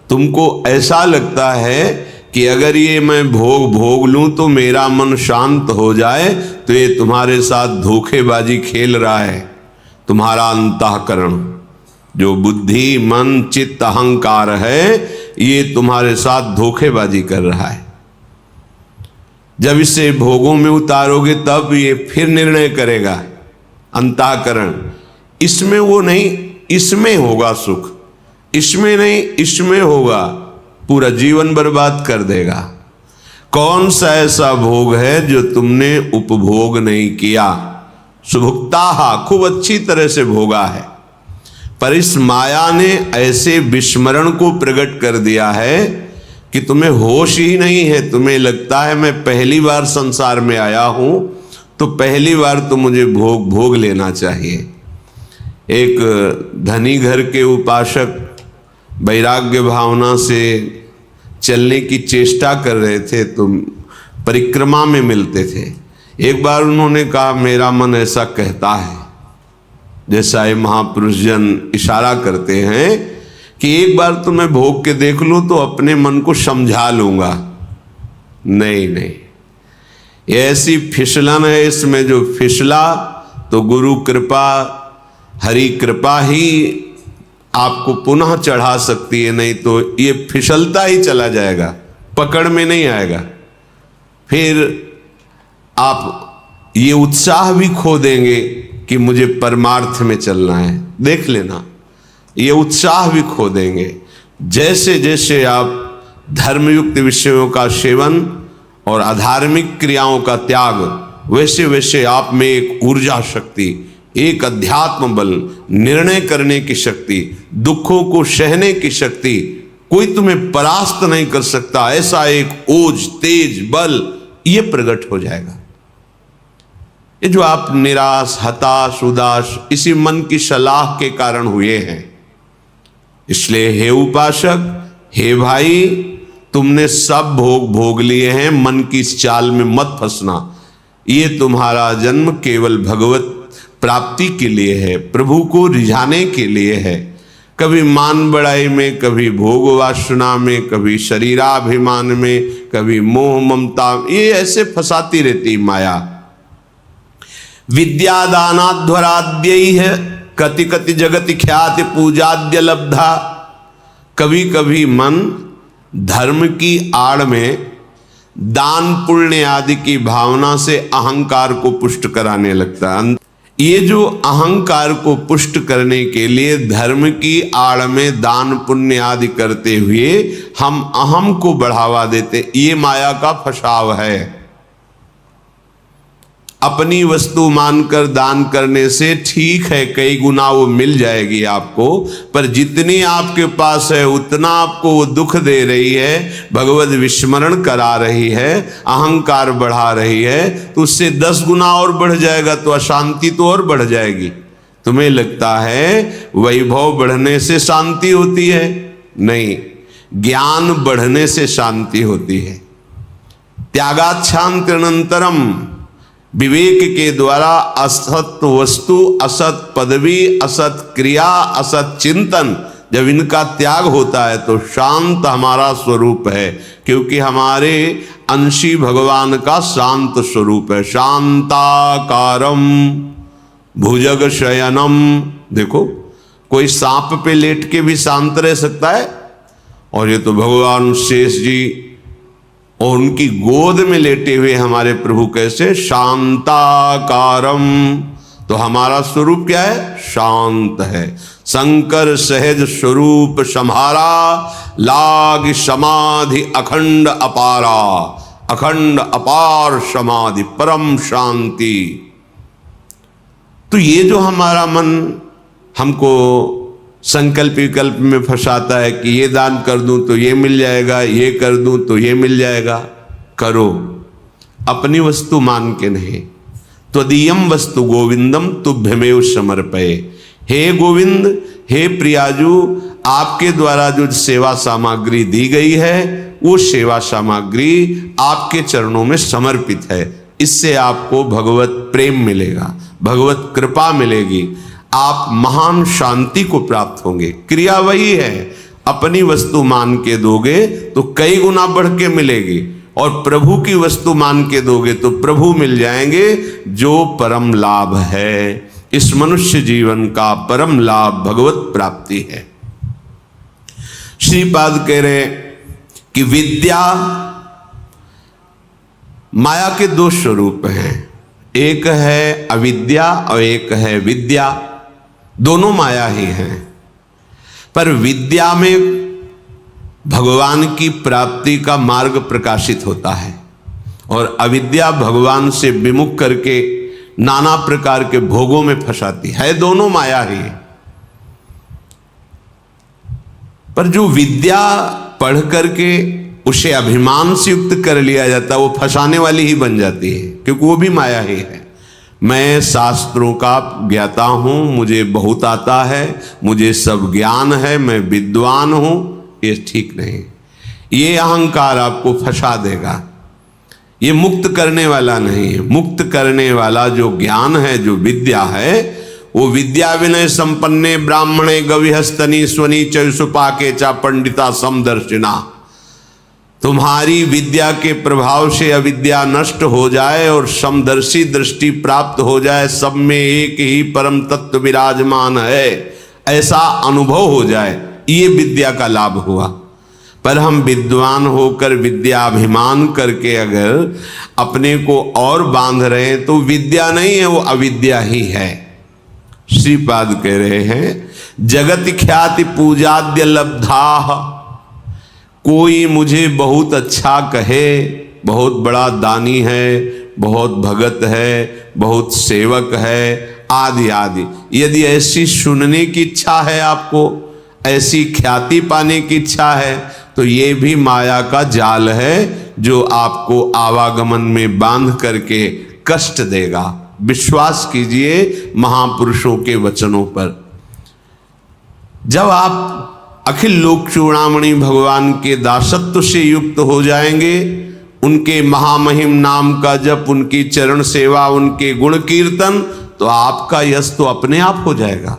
तुमको ऐसा लगता है कि अगर ये मैं भोग भोग लूं तो मेरा मन शांत हो जाए, तो ये तुम्हारे साथ धोखेबाजी खेल रहा है। तुम्हारा अंतःकरण, जो बुद्धि मन चित्त अहंकार है, ये तुम्हारे साथ धोखेबाजी कर रहा है। जब इसे भोगों में उतारोगे तब ये फिर निर्णय करेगा। अंतःकरण, इसमें वो नहीं, इसमें होगा सुख, इसमें नहीं, इसमें होगा, पूरा जीवन बर्बाद कर देगा। कौन सा ऐसा भोग है जो तुमने उपभोग नहीं किया? सुभुक्ताहा, खूब अच्छी तरह से भोगा है, पर इस माया ने ऐसे विस्मरण को प्रकट कर दिया है कि तुम्हें होश ही नहीं है। तुम्हें लगता है मैं पहली बार संसार में आया हूं, तो पहली बार तो मुझे भोग लेना चाहिए। एक धनी घर के उपासक वैराग्य भावना से चलने की चेष्टा कर रहे थे, तो परिक्रमा में मिलते थे। एक बार उन्होंने कहा, मेरा मन ऐसा कहता है, जैसा ये महापुरुष जन इशारा करते हैं कि एक बार तो मैं भोग के देख लूं तो अपने मन को समझा लूंगा। नहीं नहीं, ये ऐसी फिसलन है इसमें, जो फिसला तो गुरु कृपा हरि कृपा ही आपको पुनः चढ़ा सकती है, नहीं तो ये फिसलता ही चला जाएगा, पकड़ में नहीं आएगा। फिर आप ये उत्साह भी खो देंगे कि मुझे परमार्थ में चलना है। देख लेना, ये उत्साह भी खो देंगे। जैसे जैसे आप धर्मयुक्त विषयों का सेवन और अधार्मिक क्रियाओं का त्याग, वैसे वैसे आप में एक ऊर्जा शक्ति, एक अध्यात्म बल, निर्णय करने की शक्ति, दुखों को सहने की शक्ति, कोई तुम्हें परास्त नहीं कर सकता, ऐसा एक ओज तेज बल ये प्रकट हो जाएगा। ये जो आप निराश हताश उदास इसी मन की सलाह के कारण हुए हैं। इसलिए हे उपासक, हे भाई, तुमने सब भोग भोग लिए हैं, मन की इस चाल में मत फंसना। ये तुम्हारा जन्म केवल भगवत प्राप्ति के लिए है, प्रभु को रिझाने के लिए है। कभी मान बड़ाई में, कभी भोग वासना में, कभी शरीराभिमान में, कभी मोह ममता, ये ऐसे फंसाती रहती माया। विद्यादानाध्वराद्यैः कति कति जगति ख्याति पूजाद्य लब्धा। कभी कभी मन धर्म की आड़ में दान पुण्य आदि की भावना से अहंकार को पुष्ट कराने लगता है। ये जो अहंकार को पुष्ट करने के लिए धर्म की आड़ में दान पुण्य आदि करते हुए हम अहम को बढ़ावा देते, ये माया का फसाव है। अपनी वस्तु मानकर दान करने से ठीक है, कई गुना वो मिल जाएगी आपको, पर जितनी आपके पास है उतना आपको वो दुख दे रही है, भगवत विस्मरण करा रही है, अहंकार बढ़ा रही है, तो उससे 10 गुना और बढ़ जाएगा, तो अशांति तो और बढ़ जाएगी। तुम्हें लगता है वैभव बढ़ने से शांति होती है? नहीं, ज्ञान बढ़ने से शांति होती है। त्यागात् शान्तिरनन्तरम, विवेक के द्वारा असत वस्तु, असत पदवी, असत क्रिया, असत चिंतन, जब इनका त्याग होता है तो शांत हमारा स्वरूप है, क्योंकि हमारे अंशी भगवान का शांत स्वरूप है। शांताकारम भुजग शयनम। देखो, कोई सांप पे लेट के भी शांत रह सकता है, और ये तो भगवान शेष जी और उनकी गोद में लेटे हुए हमारे प्रभु कैसे शांताकारम। तो हमारा स्वरूप क्या है? शांत है। शंकर सहज स्वरूप सम्हारा, लाग समाधि अखंड अपारा। अखंड अपार समाधि, परम शांति। तो ये जो हमारा मन हमको संकल्प विकल्प में फंसाता है कि ये दान कर दूं तो ये मिल जाएगा, ये कर दूं तो ये मिल जाएगा, करो, अपनी वस्तु मान के नहीं। त्वदीयम वस्तु गोविंदम तुभ्यमेव समर्पये। हे गोविंद, हे प्रियाजू, आपके द्वारा जो सेवा सामग्री दी गई है वो सेवा सामग्री आपके चरणों में समर्पित है। इससे आपको भगवत प्रेम मिलेगा, भगवत कृपा मिलेगी, आप महान शांति को प्राप्त होंगे। क्रिया वही है, अपनी वस्तु मान के दोगे तो कई गुना बढ़ के मिलेगी, और प्रभु की वस्तु मान के दोगे तो प्रभु मिल जाएंगे, जो परम लाभ है। इस मनुष्य जीवन का परम लाभ भगवत प्राप्ति है। श्रीपाद कह रहे कि विद्या माया के दो स्वरूप हैं, एक है अविद्या और एक है विद्या। दोनों माया ही हैं, पर विद्या में भगवान की प्राप्ति का मार्ग प्रकाशित होता है, और अविद्या भगवान से विमुख करके नाना प्रकार के भोगों में फंसाती है। दोनों माया ही, पर जो विद्या पढ़ करके उसे अभिमान से युक्त कर लिया जाता है, वो फंसाने वाली ही बन जाती है, क्योंकि वो भी माया ही है। मैं शास्त्रों का ज्ञाता हूं, मुझे बहुत आता है, मुझे सब ज्ञान है, मैं विद्वान हूं, ये ठीक नहीं। ये अहंकार आपको फंसा देगा, ये मुक्त करने वाला नहीं है। मुक्त करने वाला जो ज्ञान है, जो विद्या है, वो विद्या विनय संपन्ने ब्राह्मणे गविहस्तनी स्वनी चुपाके चा पंडिता समदर्शिना। तुम्हारी विद्या के प्रभाव से अविद्या नष्ट हो जाए और समदर्शी दृष्टि प्राप्त हो जाए, सब में एक ही परम तत्व विराजमान है, ऐसा अनुभव हो जाए, ये विद्या का लाभ हुआ। पर हम विद्वान होकर विद्याभिमान करके अगर अपने को और बांध रहे हैं तो विद्या नहीं है, वो अविद्या ही है। श्रीपाद कह रहे हैं जगत ख्याति पूजाद्य लब्धा। कोई मुझे बहुत अच्छा कहे, बहुत बड़ा दानी है, बहुत भगत है, बहुत सेवक है, आदि आदि। यदि ऐसी सुनने की इच्छा है, आपको ऐसी ख्याति पाने की इच्छा है, तो ये भी माया का जाल है, जो आपको आवागमन में बांध करके कष्ट देगा। विश्वास कीजिए महापुरुषों के वचनों पर। जब आप अखिल लोक चूड़ामणि भगवान के दासत्व से युक्त हो जाएंगे, उनके महामहिम नाम का जप, उनकी चरण सेवा, उनके गुण कीर्तन, तो आपका यश तो अपने आप हो जाएगा।